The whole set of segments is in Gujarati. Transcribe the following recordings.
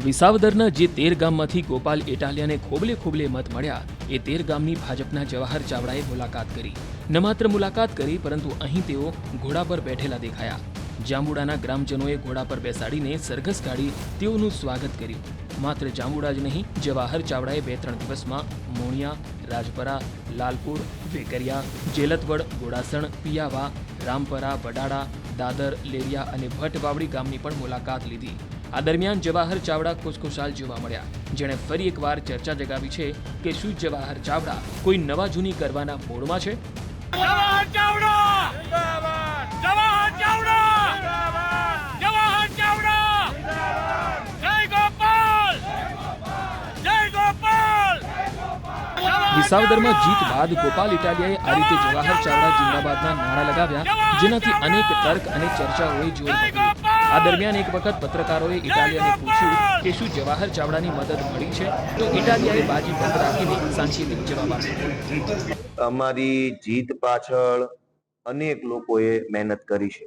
વિસાવદરના જે 13 ગામમાંથી ગોપાલ ઇટાલિયાને ખોબલે ખોબલે મત મળ્યા એ 13 ગામની ભાજપના જવાહર ચાવડાએ મુલાકાત કરી। ન માત્ર મુલાકાત કરી પરંતુ અહીં તેઓ ઘોડા પર બેઠેલા દેખાયા। જાંબુડાના ગ્રામજનોએ ઘોડા પર બેસાડીને સરઘસ કાઢી તેઓનું સ્વાગત કર્યું। માત્ર જાંબુડા જ નહીં, જવાહર ચાવડાએ 2-3 દિવસમાં મોણિયા, રાજપરા, લાલપુર, વેકરિયા, જેલતવડ, ગોડાસણ, પિયાવા, રામપરા, વડાડા, દાદર, લેરિયા અને ભટ્ટવાવડી ગામની પણ મુલાકાત લીધી। આ દરમિયાન જવાહર ચાવડા ખુશખુશાલ જોવા મળ્યા, જેણે ફરી એકવાર ચર્ચા જગાવી છે કે શું જવાહર ચાવડા કોઈ નવા જૂની કરવાના મૂડમાં છે? જવાહર ચાવડા જિંદાબાદ! જવાહર ચાવડા જિંદાબાદ! જવાહર ચાવડા જિંદાબાદ! જય ગોપાલ! જય ગોપાલ! વિસાવદરમાં જીત બાદ ગોપાલ ઇટાલિયાએ આ રીતે જવાહર ચાવડા જિંદાબાદના નારા લગાવ્યા, જેનાથી અનેક તર્ક અને ચર્ચાઓએ જોર પકડ્યું। આ દરમિયાન એક વખત પત્રકારોએ ઇટાલિયાને પૂછ્યું કે શું જવાહર ચાવડાની મદદ મળી છે, તો ઇટાલિયાએ બાજી બંધ રાખીને સાંકેતિક જવાબ આપ્યો। અમારી જીત પાછળ અનેક લોકોએ મહેનત કરી છે।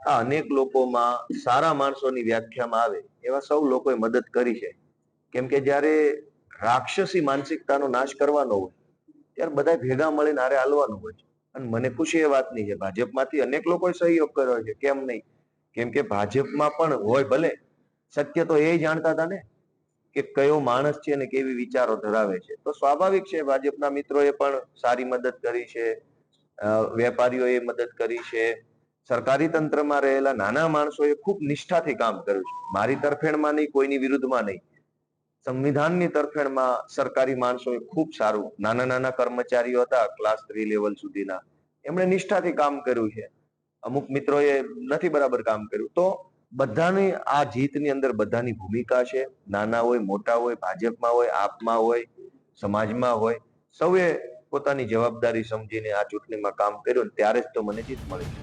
આ અનેક લોકોમાં સારા માણસોની વ્યાખ્યામાં આવે એવા સૌ લોકોએ મદદ કરી છે, કેમ કે જ્યારે રાક્ષસી માનસિકતાનો નાશ કરવાનો હોય ત્યારે બધા ભેગા મળીને હારે હાલવાનું હોય છે। અને મને ખુશી એ વાતની છે, ભાજપમાંથી અનેક લોકોએ સહયોગ કર્યો છે, કેમ નહીં? કેમ કે ભાજપમાં પણ હોય, ભલે સત્ય તો એ જાણતા હતા ને કે કયો માણસ છે અને કેવી વિચારો ધરાવે છે, તો સ્વાભાવિક છે ભાજપના મિત્રોએ પણ સારી મદદ કરી છે, વેપારીઓએ મદદ કરી છે, સરકારી તંત્રમાં રહેલા નાના માણસોએ ખૂબ નિષ્ઠાથી કામ કર્યું છે। મારી તરફેણમાં નહીં, કોઈની વિરુદ્ધમાં નહીં, સંવિધાનની તરફેણમાં સરકારી માણસોએ ખૂબ સારું, નાના નાના કર્મચારીઓ હતા ક્લાસ 3 લેવલ સુધીના, એમણે નિષ્ઠાથી કામ કર્યું છે। અમુક મિત્રોએ નથી બરાબર કામ કર્યું, તો બધાની આ જીતની અંદર બધાની ભૂમિકા છે, નાના હોય, મોટા હોય, ભાજપમાં હોય, આપમાં હોય, સમાજમાં હોય, સૌએ પોતાની જવાબદારી સમજીને આ ચૂંટણીમાં કામ કર્યું, ત્યારે જ તો મને જીત મળી છે।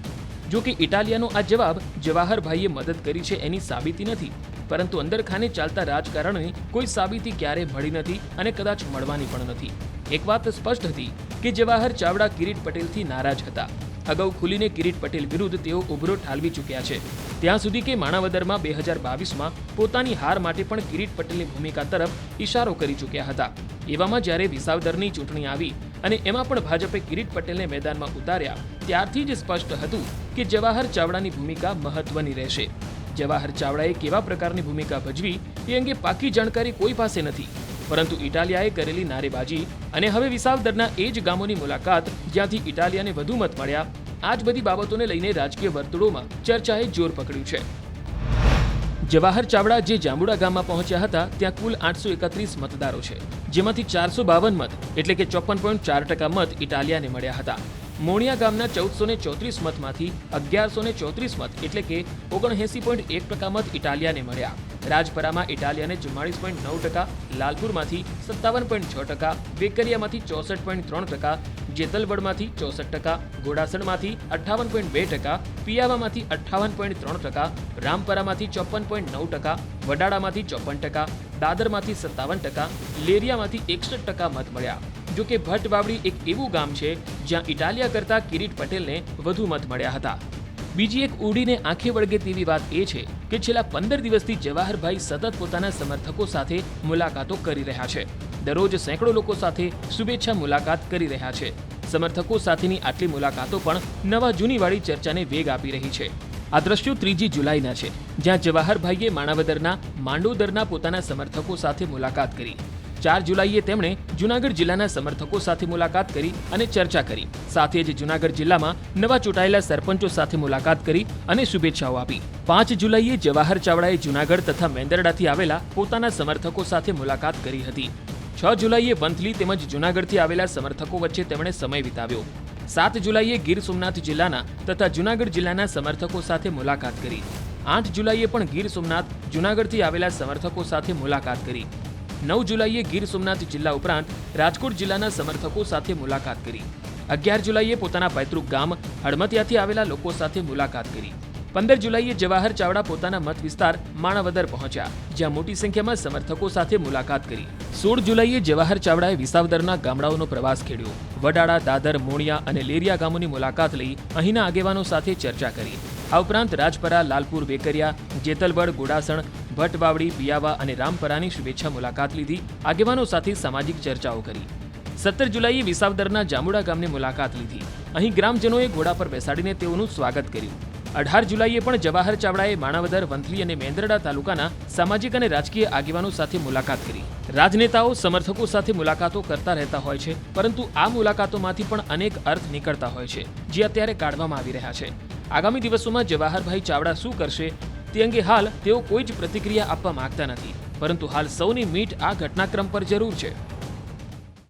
જો કે ઇટાલિયાનો આ જવાબ જવાહરભાઈએ મદદ કરી છે એની સાબિતી નથી, પરંતુ અંદરખાને ચાલતા રાજકારણની કોઈ સાબિતી ક્યારેય મળી નથી અને કદાચ મળવાની પણ નથી। એક વાત સ્પષ્ટ હતી કે જવાહર ચાવડા કિરીટ પટેલથી નારાજ હતા। અગાઉ ખુલીને કિરીટ પટેલ વિરુદ્ધ તેઓ ઉભરો ઠાલવી ચૂક્યા છે, ત્યાં સુધી કે માણાવદરમાં 2022માં પોતાની હાર માટે પણ કિરીટ પટેલની ભૂમિકા તરફ ઇશારો કરી ચૂક્યા હતા। એવામાં જ્યારે વિસાવદરની ચૂંટણી આવી અને એમાં પણ ભાજપે કિરીટ પટેલને મેદાનમાં ઉતાર્યા, ત્યારથી જ સ્પષ્ટ હતું કે જવાહર ચાવડાની ભૂમિકા મહત્વની રહેશે। જવાહર ચાવડાએ કેવા પ્રકારની ભૂમિકા ભજવી એ અંગે પાકી જાણકારી કોઈ પાસે નથી, પરંતુ ઇટાલિયાએ કરેલી નારેબાજી અને હવે વિસાવદરના એ જ ગામોની મુલાકાત જ્યાંથી ઇટાલિયાને વધુ મત મળ્યા, આ જ બધી બાબતોને લઈને રાજકીય વર્તુળોમાં ચર્ચાએ જોર પકડ્યું છે। જવાહર ચાવડા જે જાંબુડા ગામમાં પહોંચ્યા હતા ત્યાં કુલ 831 મતદારો છે, જેમાંથી 452 મત એટલે કે 54.4% મત ઇટાલિયાને મળ્યા હતા। મોણિયા ગામના 1434 મતમાંથી 1134 મત એટલે કે 79.1% મત ઇટાલિયાને મળ્યા। રાજપરામાં ઇટાલિયાને 44.9%, લાલપુરમાંથી 57.6%, વેકરિયામાંથી 64.3%, જેતલવડમાંથી 64%, ગોડાસણમાંથી 58.2%, પિયાવામાંથી 58.3%, રામપરામાંથી 54.9%, વડાડામાંથી 54%, દાદરમાંથી 57%, લેરિયામાંથી 61% મત મળ્યા। જો કે ભટ્ટવાવડી એક એવું ગામ છે જ્યાં ઇટાલિયા કરતા કિરીટ પટેલને વધુ મત મળ્યા હતા। બીજી એક ઉડીને આંખે વળગે તેવી વાત એ છે કે છેલ્લા 15 દિવસથી જવાહરભાઈ સતત પોતાના સમર્થકો સાથે મુલાકાતો કરી રહ્યા છે। દરરોજ સેંકડો લોકો સાથે શુભેચ્છા મુલાકાત કરી રહ્યા છે। સમર્થકો સાથેની આટલી મુલાકાતો પણ નવા જૂનીવાળી ચર્ચાને વેગ આપી રહી છે। આ દ્રશ્યો 3 જુલાઈના છે, જ્યાં જવાહરભાઈએ માણાવદરના માંડોદરના પોતાના સમર્થકો સાથે મુલાકાત કરી। 4 જુલાઈએ તેમણે જૂનાગઢ જિલ્લાના સમર્થકો સાથે મુલાકાત કરી અને ચર્ચા કરી। સાથે જ જૂનાગઢ જિલ્લામાં નવા ચૂંટાયેલા સરપંચો સાથે મુલાકાત કરી અને શુભેચ્છાઓ આપી। 5 જુલાઈએ જવાહર ચાવડાએ જૂનાગઢ તથા મેંદરડાથી આવેલા પોતાના સમર્થકો સાથે મુલાકાત કરી હતી। 6 જુલાઈએ વંથલી તેમજ જૂનાગઢથી આવેલા સમર્થકો વચ્ચે તેમણે સમય વિતાવ્યો। 7 જુલાઈએ ગીર સોમનાથ જિલ્લાના તથા જૂનાગઢ જિલ્લાના સમર્થકો સાથે મુલાકાત કરી। 8 જુલાઈએ પણ ગીર સોમનાથ જૂનાગઢથી આવેલા સમર્થકો સાથે મુલાકાત કરી। 9 જુલાઈએ ગીર સોમનાથ જિલ્લા ઉપરાંત રાજકોટ જિલ્લાના સમર્થકો સાથે મુલાકાત કરી। 11 જુલાઈએ પોતાના પૈતૃક ગામ હડમતિયાથી આવેલા લોકો સાથે મુલાકાત કરી। 15 જુલાઈએ જવાહર ચાવડા પોતાના મત વિસ્તાર માણાવદર પહોંચ્યા, જ્યાં મોટી સંખ્યામાં સમર્થકો સાથે મુલાકાત કરી। 16 જુલાઈએ જવાહર ચાવડાએ વિસાવદરના ગામડાઓનો પ્રવાસ ખેડ્યો। વડાડા, દાદર, મોણિયા અને લેરિયા ગામોની મુલાકાત લઈ અહીંના આગેવાનો સાથે ચર્ચા કરી। આ ઉપરાંત રાજપરા, લાલપુર, વેકરિયા, જેતલબડ, ગોડાસણ, ભટ્ટવાવડી, પિયાવા અને રામપરાની શુભેચ્છા મુલાકાત લીધી. આગેવાનો સાથે સામાજિક ચર્ચાઓ કરી. 17 જુલાઈએ વિસાવદરના જાંબુડા ગામની મુલાકાત લીધી. અહીં ગ્રામજનોએ ઘોડા પર બેસાડીને તેઓનું સ્વાગત કર્યું. 18 જુલાઈએ પણ જવાહર ચાવડાએ માણાવદર, વંથલી અને મેંદરડા તાલુકાના સામાજિક અને રાજકીય આગેવાનો સાથે મુલાકાત કરી. રાજનેતાઓ સમર્થકો સાથે મુલાકાતો કરતા રહેતા હોય છે, પરંતુ આ મુલાકાતોમાંથી પણ અનેક અર્થ નીકળતા હોય છે, જે અત્યારે કાઢવામાં આવી રહ્યા છે. આગામી દિવસોમાં જવાહરભાઈ ચાવડા શું કરશે તે અંગે હાલ તેઓ કોઈ જ પ્રતિક્રિયા આપવા માંગતા નથી, પરંતુ હાલ સૌની મીટ આ ઘટનાક્રમ પર જરૂર છે.